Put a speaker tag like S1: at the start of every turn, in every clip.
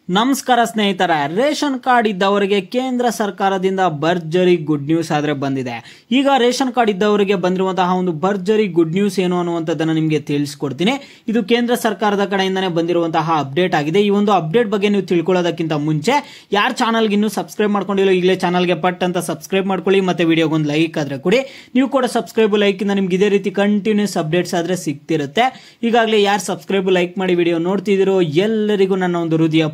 S1: ನಮಸ್ಕಾರ ಸ್ನೇಹಿತರೆ, ration card ಇದ್ದವರಿಗೆ ಕೇಂದ್ರ ಸರ್ಕಾರದಿಂದ ಭರ್ಜರಿ ಗುಡ್ ನ್ಯೂಸ್ ಆದ್ರೆ ಬಂದಿದೆ. ಈಗ ರೇಷನ್ ಕಾರ್ಡ್ ಇದ್ದವರಿಗೆ ಬಂದಿರುವಂತಹ ಒಂದು ಭರ್ಜರಿ ಗುಡ್ ನ್ಯೂಸ್ ಏನು ಅನ್ನುವಂಥದ್ದನ್ನ ನಿಮಗೆ ತಿಳಿಸ್ಕೊಡ್ತೀನಿ. ಇದು ಕೇಂದ್ರ ಸರ್ಕಾರದ ಕಡೆಯಿಂದಾನೇ ಬಂದಿರುವಂತಹ ಅಪ್ಡೇಟ್ ಆಗಿದೆ. ಈ ಒಂದು ಅಪ್ಡೇಟ್ ಬಗ್ಗೆ ನೀವು ತಿಳ್ಕೊಳ್ಳೋದಕ್ಕಿಂತ ಮುಂಚೆ ಯಾರ ಚಾನಲ್ಗೆ ಇನ್ನೂ ಸಬ್ಸ್ಕ್ರೈಬ್ ಮಾಡ್ಕೊಂಡಿಲ್ಲ ಈಗಲೇ ಚಾನಲ್ಗೆ ಪಟ್ ಅಂತ ಸಬ್ಸ್ಕ್ರೈಬ್ ಮಾಡ್ಕೊಳ್ಳಿ. ಮತ್ತೆ ವಿಡಿಯೋಗೊಂದು ಲೈಕ್ ಆದ್ರೆ ಕೊಡಿ. ನೀವು ಕೂಡ ಸಬ್ಸ್ಕ್ರೈಬ್ ಲೈಕ್ ಇಂದ ನಿಮ್ಗೆ ಇದೇ ರೀತಿ ಕಂಟಿನ್ಯೂಸ್ ಅಪ್ಡೇಟ್ಸ್ ಆದ್ರೆ ಸಿಗ್ತಿರುತ್ತೆ. ಈಗಾಗಲೇ ಯಾರು ಸಬ್ಸ್ಕ್ರೈಬ್ ಲೈಕ್ ಮಾಡಿ ವಿಡಿಯೋ ನೋಡ್ತಿದ್ದೀರೋ ಎಲ್ಲರಿಗೂ ನನ್ನ ಒಂದು ಹೃದಯ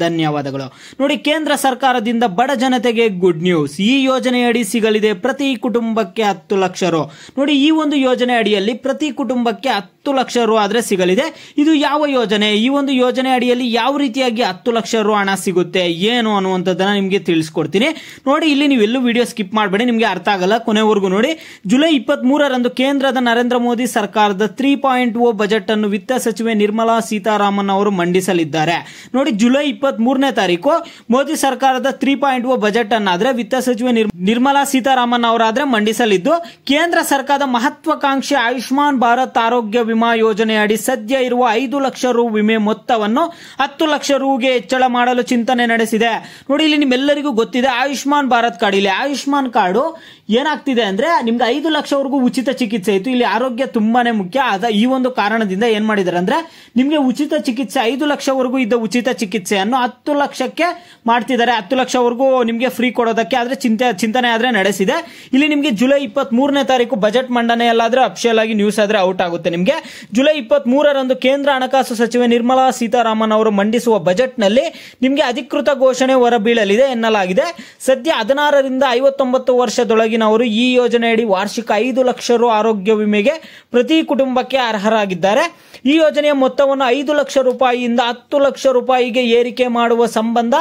S1: ಧನ್ಯವಾದಗಳು. ನೋಡಿ, ಕೇಂದ್ರ ಸರ್ಕಾರದಿಂದ ಬಡ ಜನತೆಗೆ ಗುಡ್ ನ್ಯೂಸ್. ಈ ಯೋಜನೆಯಡಿ ಸಿಗಲಿದೆ ಪ್ರತಿ ಕುಟುಂಬಕ್ಕೆ 10 ಲಕ್ಷ ರು. ನೋಡಿ, ಈ ಒಂದು ಯೋಜನೆ ಅಡಿಯಲ್ಲಿ ಪ್ರತಿ ಕುಟುಂಬಕ್ಕೆ 10 ಲಕ್ಷ ರು ಆದ್ರೆ ಸಿಗಲಿದೆ. ಇದು ಯಾವ ಯೋಜನೆ? ಈ ಒಂದು ಯೋಜನೆ ಅಡಿಯಲ್ಲಿ ಯಾವ ರೀತಿಯಾಗಿ 10 ಲಕ್ಷ ರು ಹಣ ಸಿಗುತ್ತೆ ಏನು ಅನ್ನುವಂಥದ್ದನ್ನ ನಿಮ್ಗೆ ತಿಳಿಸ್ಕೊಡ್ತೀನಿ. ನೋಡಿ, ಇಲ್ಲಿ ನೀವೆಲ್ಲೂ ವಿಡಿಯೋ ಸ್ಕಿಪ್ ಮಾಡಬೇಡಿ, ನಿಮ್ಗೆ ಅರ್ಥ ಆಗಲ್ಲ, ಕೊನೆವರೆಗೂ ನೋಡಿ. ಜುಲೈ 23ರಂದು ಕೇಂದ್ರದ ನರೇಂದ್ರ ಮೋದಿ ಸರ್ಕಾರದ 3.0 ಬಜೆಟ್ ಅನ್ನು ವಿತ್ತ ಸಚಿವೆ ನಿರ್ಮಲಾ ಸೀತಾರಾಮನ್ ಅವರು ಮಂಡಿಸಲಿದ್ದಾರೆ. ನೋಡಿ, ಜುಲೈ 23ನೇ ತಾರೀಕು ಮೋದಿ ಸರ್ಕಾರದ 3.0 ಬಜೆಟ್ ಅನ್ನಾದ್ರೆ ವಿತ್ತ ಸಚಿವೆ ನಿರ್ಮಲಾ ಸೀತಾರಾಮನ್ ಅವರಾದ್ರೆ ಮಂಡಿಸಲಿದ್ದು, ಕೇಂದ್ರ ಸರ್ಕಾರದ ಮಹತ್ವಾಕಾಂಕ್ಷಿ ಆಯುಷ್ಮಾನ್ ಭಾರತ್ ಆರೋಗ್ಯ ವಿಮಾ ಯೋಜನೆಯಡಿ ಸದ್ಯ ಇರುವ 5 ಲಕ್ಷ ರು ವಿಮೆ ಮೊತ್ತವನ್ನು 10 ಲಕ್ಷ ರುಗೆ ಹೆಚ್ಚಳ ಮಾಡಲು ಚಿಂತನೆ ನಡೆಸಿದೆ. ನೋಡಿ, ಇಲ್ಲಿ ನಿಮ್ಮೆಲ್ಲರಿಗೂ ಗೊತ್ತಿದೆ ಆಯುಷ್ಮಾನ್ ಭಾರತ್ ಕಾರ್ಡ್. ಇಲ್ಲಿ ಆಯುಷ್ಮಾನ್ ಕಾರ್ಡ್ ಏನಾಗ್ತಿದೆ ಅಂದ್ರೆ ನಿಮ್ಗೆ 5 ಲಕ್ಷವರೆಗೂ ಉಚಿತ ಚಿಕಿತ್ಸೆ ಇತ್ತು. ಇಲ್ಲಿ ಆರೋಗ್ಯ ತುಂಬಾನೇ ಮುಖ್ಯ. ಈ ಒಂದು ಕಾರಣದಿಂದ ಏನ್ ಮಾಡಿದ್ದಾರೆ ಅಂದ್ರೆ ನಿಮ್ಗೆ ಉಚಿತ ಚಿಕಿತ್ಸೆ 5 ಲಕ್ಷವರೆಗೂ ಇದ್ದ ಉಚಿತ ಚಿಕಿತ್ಸೆಯನ್ನು 10 ಲಕ್ಷಕ್ಕೆ ಮಾಡ್ತಿದ್ದಾರೆ. 10 ಲಕ್ಷವರೆಗೂ ನಿಮ್ಗೆ ಫ್ರೀ ಕೊಡೋದಕ್ಕೆ ಆದ್ರೆ ಚಿಂತನೆ ಆದ್ರೆ ನಡೆಸಿದೆ. ಇಲ್ಲಿ ನಿಮ್ಗೆ ಜುಲೈ 23ನೇ ತಾರೀಕು ಬಜೆಟ್ ಮಂಡನೆಯಲ್ಲಾದ್ರೆ ಅಫಿಷಿಯಲ್ ಆಗಿ ನ್ಯೂಸ್ ಆದ್ರೆ ಔಟ್ ಆಗುತ್ತೆ. ನಿಮ್ಗೆ ಜುಲೈ 23ರಂದು ಕೇಂದ್ರ ಹಣಕಾಸು ಸಚಿವೆ ನಿರ್ಮಲಾ ಸೀತಾರಾಮನ್ ಅವರು ಮಂಡಿಸುವ ಬಜೆಟ್ ನಲ್ಲಿ ನಿಮ್ಗೆ ಅಧಿಕೃತ ಘೋಷಣೆ ಹೊರಬೀಳಲಿದೆ ಎನ್ನಲಾಗಿದೆ. ಸದ್ಯ 16ರಿಂದ 59 ವರ್ಷದೊಳಗಿನವರು ಈ ಯೋಜನೆಯಡಿ ವಾರ್ಷಿಕ 5 ಲಕ್ಷ ರು ಆರೋಗ್ಯ ವಿಮೆಗೆ ಪ್ರತಿ ಕುಟುಂಬಕ್ಕೆ ಅರ್ಹರಾಗಿದ್ದಾರೆ. ಈ ಯೋಜನೆಯ ಮೊತ್ತವನ್ನು 5 ಲಕ್ಷ ರೂಪಾಯಿಯಿಂದ 10 ಲಕ್ಷ ರೂಪಾಯಿಗೆ ಏರಿಕೆ ಮಾಡುವ ಸಂಬಂಧ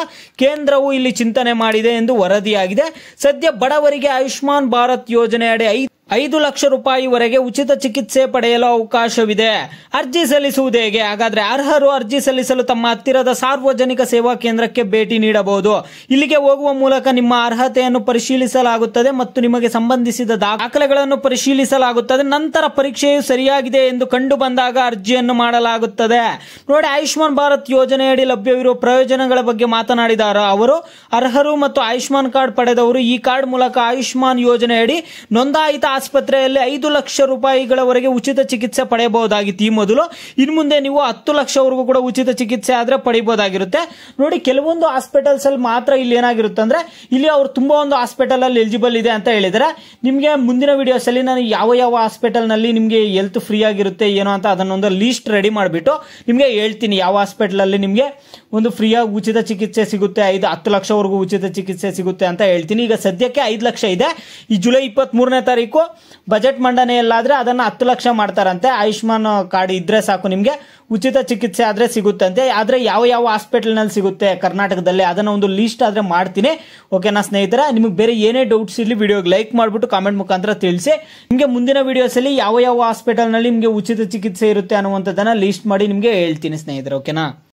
S1: ಕೇಂದ್ರವು ಇಲ್ಲಿ ಚಿಂತನೆ ಮಾಡಿದೆ ಎಂದು ವರದಿಯಾಗಿದೆ. ಸದ್ಯ ಬಡವರಿಗೆ ಆಯುಷ್ಮಾನ್ ಭಾರತ್ ಯೋಜನೆಯಡಿ 5 ಲಕ್ಷ ರೂಪಾಯಿವರೆಗೆ ಉಚಿತ ಚಿಕಿತ್ಸೆ ಪಡೆಯಲು ಅವಕಾಶವಿದೆ. ಅರ್ಜಿ ಸಲ್ಲಿಸುವುದು ಹೇಗೆ? ಹಾಗಾದ್ರೆ ಅರ್ಹರು ಅರ್ಜಿ ಸಲ್ಲಿಸಲು ತಮ್ಮ ಹತ್ತಿರದ ಸಾರ್ವಜನಿಕ ಸೇವಾ ಕೇಂದ್ರಕ್ಕೆ ಭೇಟಿ ನೀಡಬಹುದು. ಇಲ್ಲಿಗೆ ಹೋಗುವ ಮೂಲಕ ನಿಮ್ಮ ಅರ್ಹತೆಯನ್ನು ಪರಿಶೀಲಿಸಲಾಗುತ್ತದೆ ಮತ್ತು ನಿಮಗೆ ಸಂಬಂಧಿಸಿದ ದಾಖಲೆಗಳನ್ನು ಪರಿಶೀಲಿಸಲಾಗುತ್ತದೆ. ನಂತರ ಪರೀಕ್ಷೆಯು ಸರಿಯಾಗಿದೆ ಎಂದು ಕಂಡು ಬಂದಾಗ ಅರ್ಜಿಯನ್ನು ಮಾಡಲಾಗುತ್ತದೆ. ನೋಡಿ, ಆಯುಷ್ಮಾನ್ ಭಾರತ್ ಯೋಜನೆಯಡಿ ಲಭ್ಯವಿರುವ ಪ್ರಯೋಜನಗಳ ಬಗ್ಗೆ ಮಾತನಾಡಿದ ಅವರು, ಅರ್ಹರು ಮತ್ತು ಆಯುಷ್ಮಾನ್ ಕಾರ್ಡ್ ಪಡೆದವರು ಈ ಕಾರ್ಡ್ ಮೂಲಕ ಆಯುಷ್ಮಾನ್ ಯೋಜನೆಯಡಿ ನೋಂದಾಯಿತ ಆಸ್ಪತ್ರೆಯಲ್ಲಿ 5 ಲಕ್ಷ ರೂಪಾಯಿಗಳವರೆಗೆ ಉಚಿತ ಚಿಕಿತ್ಸೆ ಪಡೆಯಬಹುದಾಗಿತ್ತು ಈ ಮೊದಲು. ಇನ್ನು ಮುಂದೆ ನೀವು 10 ಲಕ್ಷವರೆಗೂ ಕೂಡ ಉಚಿತ ಚಿಕಿತ್ಸೆ ಆದ್ರೆ ಪಡೆಯಬಹುದಾಗಿರುತ್ತೆ. ನೋಡಿ, ಕೆಲವೊಂದು ಹಾಸ್ಪಿಟಲ್ಸ್ ಅಲ್ಲಿ ಮಾತ್ರ ಇಲ್ಲಿ ಏನಾಗಿರುತ್ತೆ ಅಂದ್ರೆ ಇಲ್ಲಿ ಅವರು ತುಂಬಾ ಒಂದು ಹಾಸ್ಪಿಟಲ್ ಅಲ್ಲಿ ಎಲಿಜಿಬಲ್ ಇದೆ ಅಂತ ಹೇಳಿದರೆ, ನಿಮ್ಗೆ ಮುಂದಿನ ವಿಡಿಯೋಸ್ ಅಲ್ಲಿ ನಾನು ಯಾವ ಹಾಸ್ಪಿಟಲ್ ನಲ್ಲಿ ನಿಮ್ಗೆ ಹೆಲ್ತ್ ಫ್ರೀ ಆಗಿರುತ್ತೆ ಏನೋ ಅಂತ ಅದನ್ನೊಂದು ಲೀಸ್ಟ್ ರೆಡಿ ಮಾಡಿಬಿಟ್ಟು ನಿಮ್ಗೆ ಹೇಳ್ತೀನಿ. ಯಾವ ಹಾಸ್ಪಿಟಲ್ ಅಲ್ಲಿ ನಿಮ್ಗೆ ಒಂದು ಫ್ರೀಯಾಗಿ ಉಚಿತ ಚಿಕಿತ್ಸೆ ಸಿಗುತ್ತೆ, 10 ಲಕ್ಷವರೆಗೂ ಉಚಿತ ಚಿಕಿತ್ಸೆ ಸಿಗುತ್ತೆ ಅಂತ ಹೇಳ್ತೀನಿ. ಈಗ ಸದ್ಯಕ್ಕೆ 5 ಲಕ್ಷ ಇದೆ. ಈ ಜುಲೈ 23ನೇ ತಾರೀಕು ಬಜೆಟ್ ಮಂಡನೆಯಲ್ಲಾದ್ರೆ ಅದನ್ನ 10 ಲಕ್ಷ ಮಾಡ್ತಾರಂತೆ. ಆಯುಷ್ಮಾನ್ ಕಾರ್ಡ್ ಇದ್ರೆ ಸಾಕು ನಿಮ್ಗೆ ಉಚಿತ ಚಿಕಿತ್ಸೆ ಆದ್ರೆ ಸಿಗುತ್ತಂತೆ. ಆದ್ರೆ ಯಾವ ಹಾಸ್ಪಿಟಲ್ ನಲ್ಲಿ ಸಿಗುತ್ತೆ ಕರ್ನಾಟಕದಲ್ಲಿ ಅದನ್ನ ಒಂದು ಲೀಸ್ಟ್ ಆದ್ರೆ ಮಾಡ್ತೀನಿ. ಓಕೆನಾ ಸ್ನೇಹಿತರೆ? ನಿಮಗೆ ಬೇರೆ ಏನೇ ಡೌಟ್ಸ್ ಇರಲಿ ವಿಡಿಯೋಗೆ ಲೈಕ್ ಮಾಡ್ಬಿಟ್ಟು ಕಾಮೆಂಟ್ ಮುಖಾಂತರ ತಿಳಿಸಿ. ನಿಮ್ಗೆ ಮುಂದಿನ ವಿಡಿಯೋಸ್ ಅಲ್ಲಿ ಯಾವ ಹಾಸ್ಪಿಟಲ್ ನಲ್ಲಿ ನಿಮ್ಗೆ ಉಚಿತ ಚಿಕಿತ್ಸೆ ಇರುತ್ತೆ ಅನ್ನುವಂಥದ್ದನ್ನ ಲೀಸ್ಟ್ ಮಾಡಿ ನಿಮ್ಗೆ ಹೇಳ್ತೀನಿ ಸ್ನೇಹಿತರೆ. ಓಕೆನಾ?